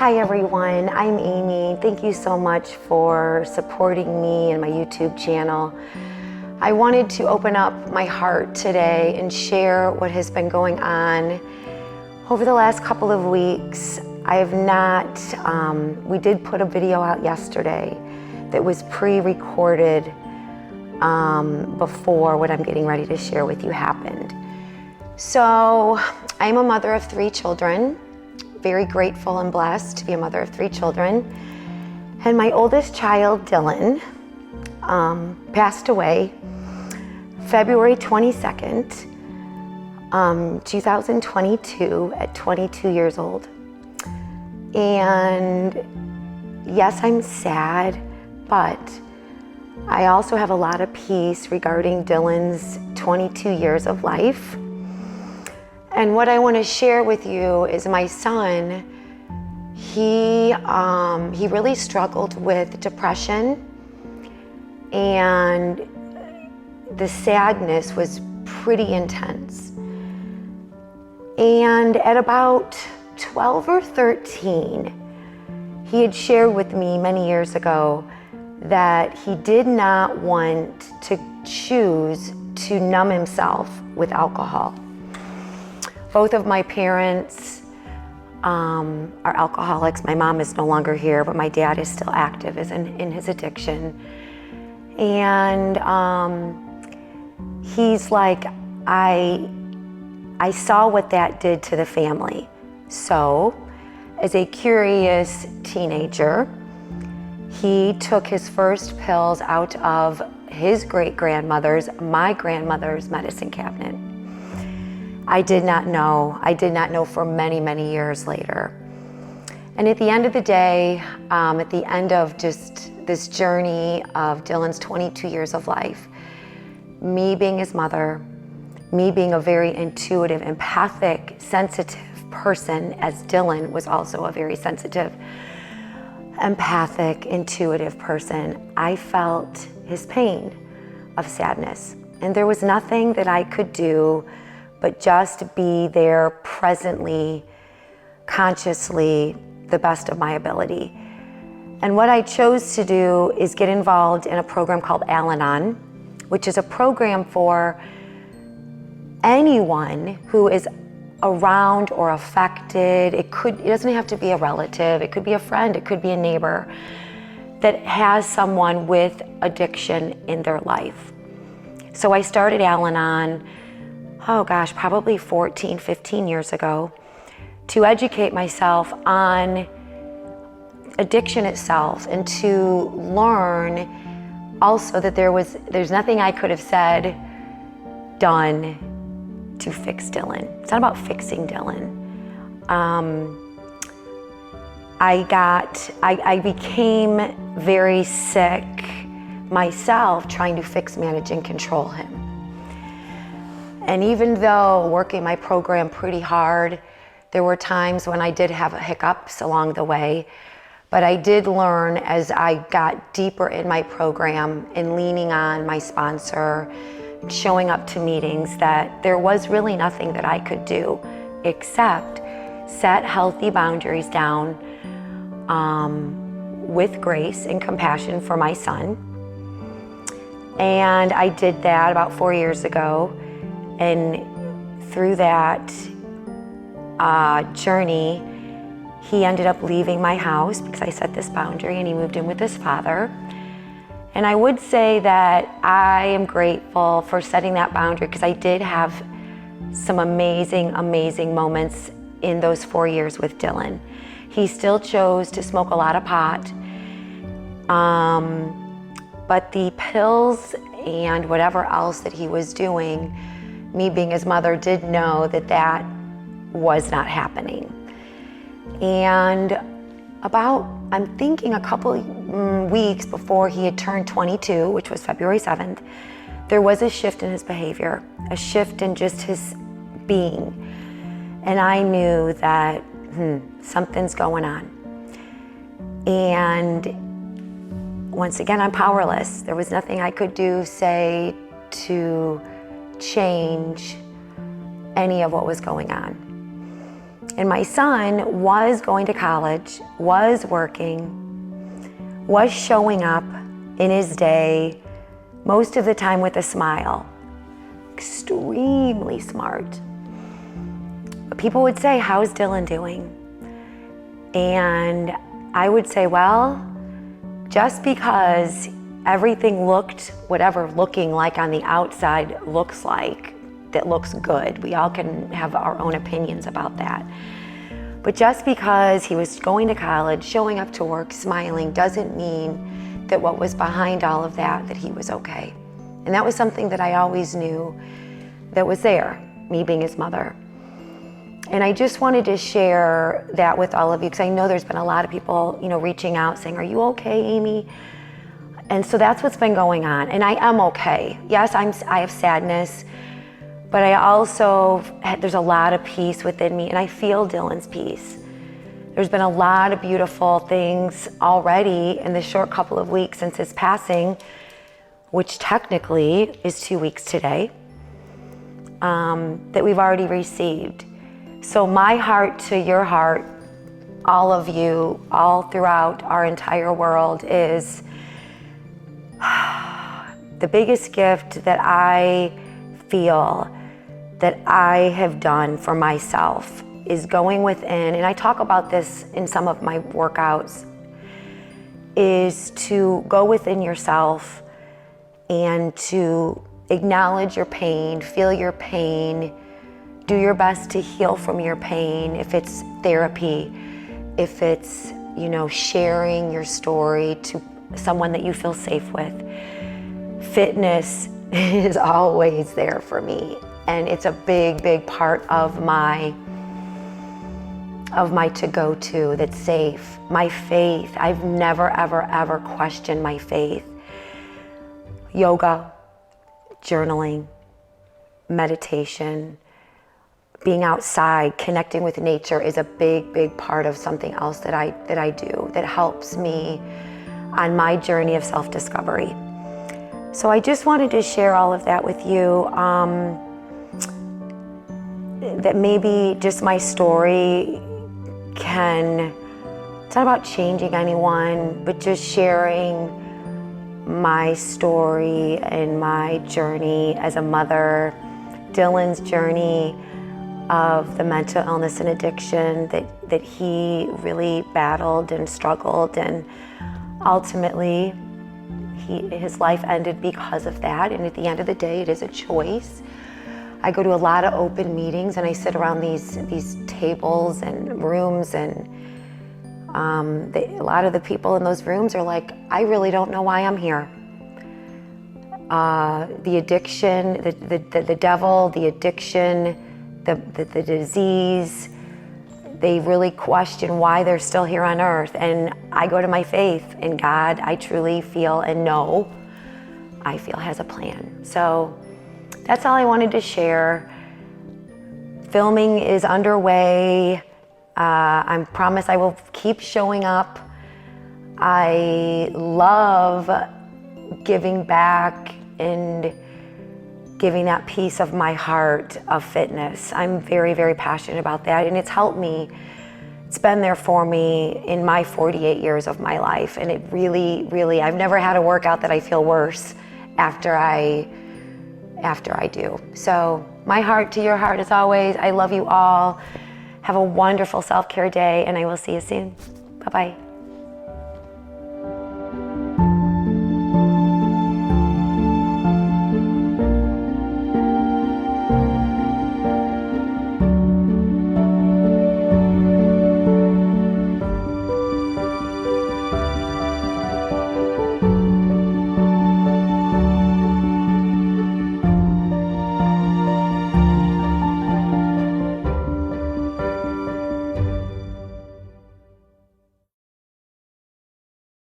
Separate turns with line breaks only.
Hi everyone, I'm Amy. Thank you so much for supporting me and my YouTube channel. I wanted to open up my heart today and share what has been going on over the last couple of weeks. I have not, we did put a video out yesterday that was pre-recorded before what I'm getting ready to share with you happened. So I'm a mother of 3 children. Very grateful and blessed to be a mother of 3 children. And my oldest child, Dylan, passed away February 22nd, 2022 at 22 years old. And yes, I'm sad, but I also have a lot of peace regarding Dylan's 22 years of life. And what I want to share with you is my son. He really struggled with depression, and the sadness was pretty intense. And at about 12 or 13, he had shared with me many years ago that he did not want to choose to numb himself with alcohol. Both of my parents are alcoholics. My mom is no longer here, but my dad is still active in his addiction. And he's like, I saw what that did to the family. So, as a curious teenager, he took his first pills out of his great-grandmother's, my grandmother's medicine cabinet. I did not know for many, many years later. And at the end of the day, at the end of just this journey of Dylan's 22 years of life, me being his mother, me being a very intuitive, empathic, sensitive person, as Dylan was also a very sensitive, empathic, intuitive person, I felt his pain of sadness. And there was nothing that I could do but just be there presently, consciously, the best of my ability. And what I chose to do is get involved in a program called Al-Anon, which is a program for anyone who is around or affected. It doesn't have to be a relative, it could be a friend, it could be a neighbor that has someone with addiction in their life. So I started Al-Anon, oh gosh, probably 14, 15 years ago, to educate myself on addiction itself and to learn also that there's nothing I could have said, done to fix Dylan. It's not about fixing Dylan. I became very sick myself trying to fix, manage, and control him. And even though working my program pretty hard, there were times when I did have hiccups along the way, but I did learn as I got deeper in my program and leaning on my sponsor, showing up to meetings, that there was really nothing that I could do except set healthy boundaries down with grace and compassion for my son. And I did that about 4 years ago. And through that journey, he ended up leaving my house because I set this boundary, and he moved in with his father. And I would say that I am grateful for setting that boundary because I did have some amazing, amazing moments in those 4 years with Dylan. He still chose to smoke a lot of pot, but the pills and whatever else that he was doing, me being his mother did know that that was not happening. And I'm thinking a couple weeks before he had turned 22, which was February 7th, there was a shift in his behavior, a shift in just his being. And I knew that something's going on. And once again, I'm powerless. There was nothing I could do, say, to change any of what was going on. And my son was going to college, was working, was showing up in his day, most of the time with a smile. Extremely smart. But people would say, how's Dylan doing? And I would say, well, just because everything looked, whatever looking like on the outside looks like, that looks good. We all can have our own opinions about that. But just because he was going to college, showing up to work, smiling, doesn't mean that what was behind all of that, that he was okay. And that was something that I always knew that was there, me being his mother. And I just wanted to share that with all of you, because I know there's been a lot of people, reaching out saying, are you okay, Amy? And so that's what's been going on. And I am okay. Yes, I have sadness, but I also, there's a lot of peace within me, and I feel Dylan's peace. There's been a lot of beautiful things already in the short couple of weeks since his passing, which technically is 2 weeks today, that we've already received. So my heart to your heart, all of you, all throughout our entire world, is the biggest gift that I feel that I have done for myself is going within, and I talk about this in some of my workouts, is to go within yourself and to acknowledge your pain, feel your pain, do your best to heal from your pain. If it's therapy, if it's, sharing your story to someone that you feel safe with. Fitness is always there for me. And it's a big, big part of my to-go-to that's safe. My faith, I've never, ever, ever questioned my faith. Yoga, journaling, meditation, being outside, connecting with nature is a big, big part of something else that I do that helps me on my journey of self-discovery. So I just wanted to share all of that with you. That maybe just my story it's not about changing anyone, but just sharing my story and my journey as a mother, Dylan's journey of the mental illness and addiction that he really battled and struggled, and ultimately his life ended because of that. And at the end of the day, it is a choice. I go to a lot of open meetings and I sit around these tables and rooms, and a lot of the people in those rooms are like, I really don't know why I'm here. The addiction, the devil, the addiction, the disease, they really question why they're still here on earth. And I go to my faith in God. I truly feel and know I feel has a plan. So that's all I wanted to share. Filming is underway. I promise I will keep showing up. I love giving back and giving that piece of my heart of fitness. I'm very, very passionate about that, and it's helped me. It's been there for me in my 48 years of my life, and it really, really, I've never had a workout that I feel worse after I do. So my heart to your heart as always. I love you all. Have a wonderful self-care day, and I will see you soon. Bye-bye.